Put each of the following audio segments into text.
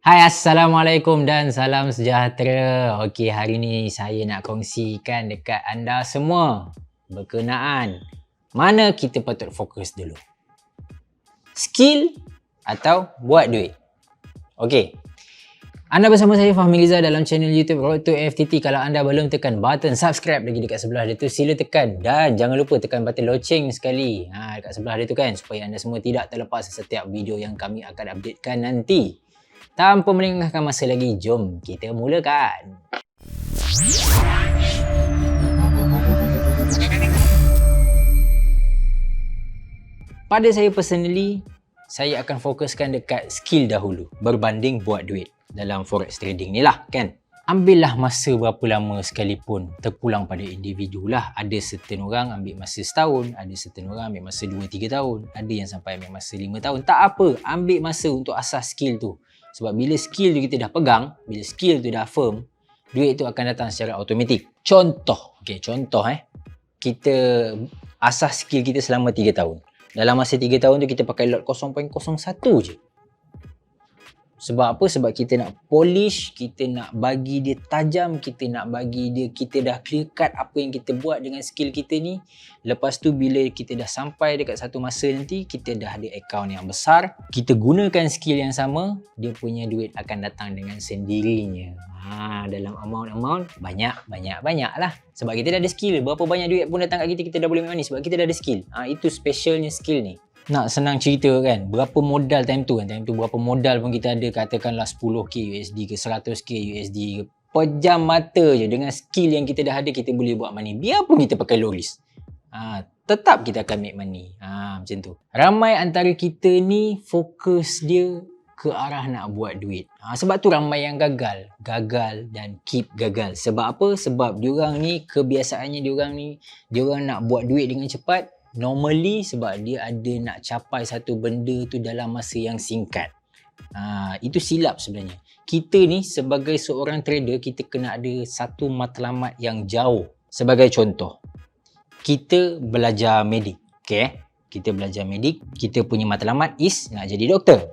Hai, Assalamualaikum dan salam sejahtera. Okey, hari ni saya nak kongsikan dekat anda semua berkenaan mana kita patut fokus dulu. Skill atau buat duit. Okey. Anda bersama saya Fahmi Riza dalam channel YouTube Road to FTT. Kalau anda belum tekan button subscribe lagi dekat sebelah dia tu, sila tekan dan jangan lupa tekan button loceng sekali dekat sebelah dia tu kan, supaya anda semua tidak terlepas setiap video yang kami akan updatekan nanti. Tanpa melengahkan masa lagi, jom kita mulakan. Pada saya personally, saya akan fokuskan dekat skill dahulu berbanding buat duit dalam forex trading ni lah kan. Ambillah masa berapa lama sekalipun, terpulang pada individu lah. Ada certain orang ambil masa setahun, ada certain orang ambil masa 2-3 tahun, ada yang sampai ambil masa 5 tahun. Tak apa, ambil masa untuk asas skill tu. Sebab bila skill tu kita dah pegang, bila skill tu dah firm, duit tu akan datang secara automatik. Contoh, kita asas skill kita selama 3 tahun. Dalam masa 3 tahun tu kita pakai lot 0.01 je. Sebab apa? Sebab kita nak polish, kita nak bagi dia tajam, kita nak bagi dia, kita dah clear cut apa yang kita buat dengan skill kita ni. Lepas tu bila kita dah sampai dekat satu masa nanti, kita dah ada account yang besar, kita gunakan skill yang sama, dia punya duit akan datang dengan sendirinya. Dalam amount banyak lah. Sebab kita dah ada skill, berapa banyak duit pun datang kat kita, kita dah boleh make money sebab kita dah ada skill. Itu specialnya skill ni. Nak senang cerita kan, berapa modal time tu berapa modal pun kita ada, katakanlah 10k USD ke 100k USD ke, pejam mata je dengan skill yang kita dah ada, kita boleh buat money. Biarpun kita pakai low risk, tetap kita akan make money. Macam tu. Ramai antara kita ni fokus dia ke arah nak buat duit. Sebab tu ramai yang gagal dan keep gagal. Sebab apa? Sebab diorang ni, kebiasaannya diorang nak buat duit dengan cepat. Normally sebab dia ada nak capai satu benda tu dalam masa yang singkat. Itu silap sebenarnya. Kita ni sebagai seorang trader, kita kena ada satu matlamat yang jauh. Sebagai contoh, kita belajar medik. Kita belajar medik, kita punya matlamat is nak jadi doktor.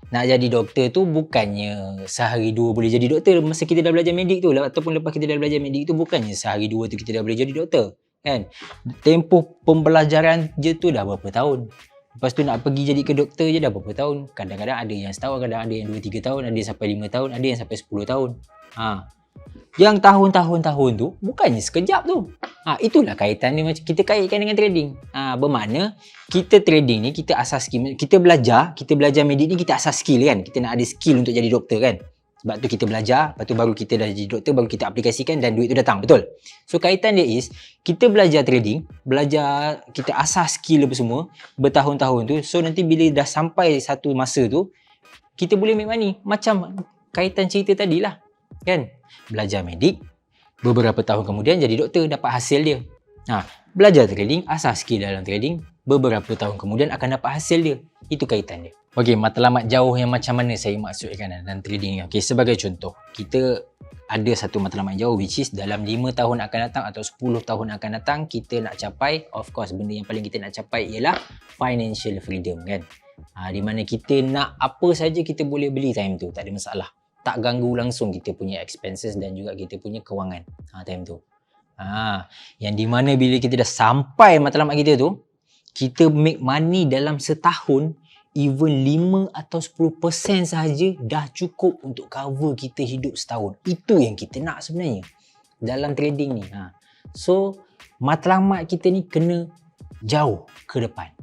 Nak jadi doktor tu bukannya sehari dua boleh jadi doktor. Masa kita dah belajar medik tu, ataupun lepas kita dah belajar medik tu, bukannya sehari dua tu kita dah boleh jadi doktor kan. Tempoh pembelajaran je tu dah berapa tahun. Lepas tu nak pergi jadi ke doktor je dah berapa tahun. Kadang-kadang ada yang setahun, kadang ada yang 2-3 tahun, ada yang sampai 5 tahun, ada yang sampai 10 tahun. Yang tahun-tahun tu bukannya sekejap tu. Itulah kaitan dia, macam kita kaitkan dengan trading. Bermakna kita trading ni, kita asas skill, kita belajar medik ni, kita asas skill kan. Kita nak ada skill untuk jadi doktor kan. Sebab tu kita belajar, lepas tu baru kita dah jadi doktor, baru kita aplikasikan dan duit tu datang, betul? So kaitan dia is, kita belajar trading, kita asas skill apa semua, bertahun-tahun tu. So nanti bila dah sampai satu masa tu, kita boleh make money. Macam kaitan cerita tadi lah, kan? Belajar medik, beberapa tahun kemudian jadi doktor, dapat hasil dia. Belajar trading, asas skill dalam trading, beberapa tahun kemudian akan dapat hasil dia. Itu kaitan dia. Okey, matlamat jauh yang macam mana saya maksudkan dalam trading ni. Okey, sebagai contoh, kita ada satu matlamat jauh which is dalam 5 tahun akan datang atau 10 tahun akan datang, kita nak capai, of course benda yang paling kita nak capai ialah financial freedom kan. Di mana kita nak apa saja kita boleh beli time tu, tak ada masalah. Tak ganggu langsung kita punya expenses dan juga kita punya kewangan time tu. Yang di mana bila kita dah sampai matlamat kita tu, kita make money dalam setahun, even 5 atau 10% sahaja dah cukup untuk cover kita hidup setahun. Itu yang kita nak sebenarnya dalam trading ni. So matlamat kita ni kena jauh ke depan,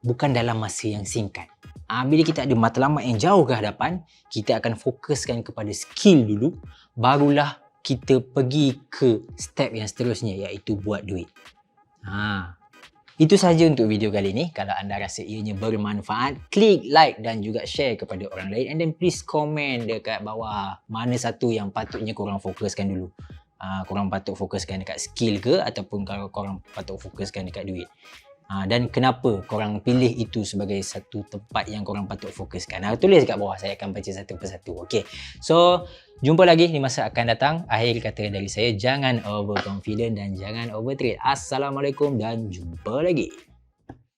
bukan dalam masa yang singkat. Bila kita ada matlamat yang jauh ke hadapan, kita akan fokuskan kepada skill dulu, barulah kita pergi ke step yang seterusnya, iaitu buat duit. Itu sahaja untuk video kali ni. Kalau anda rasa ianya bermanfaat, klik like dan juga share kepada orang lain. And then please komen dekat bawah mana satu yang patutnya korang fokuskan dulu. Korang patut fokuskan dekat skill ke, ataupun kalau korang patut fokuskan dekat duit. Dan kenapa korang pilih itu sebagai satu tempat yang korang patut fokuskan. Tulis kat bawah, saya akan baca satu persatu. Okay. So, jumpa lagi di masa akan datang. Akhir kata dari saya, jangan overconfident dan jangan overtrade. Assalamualaikum dan jumpa lagi.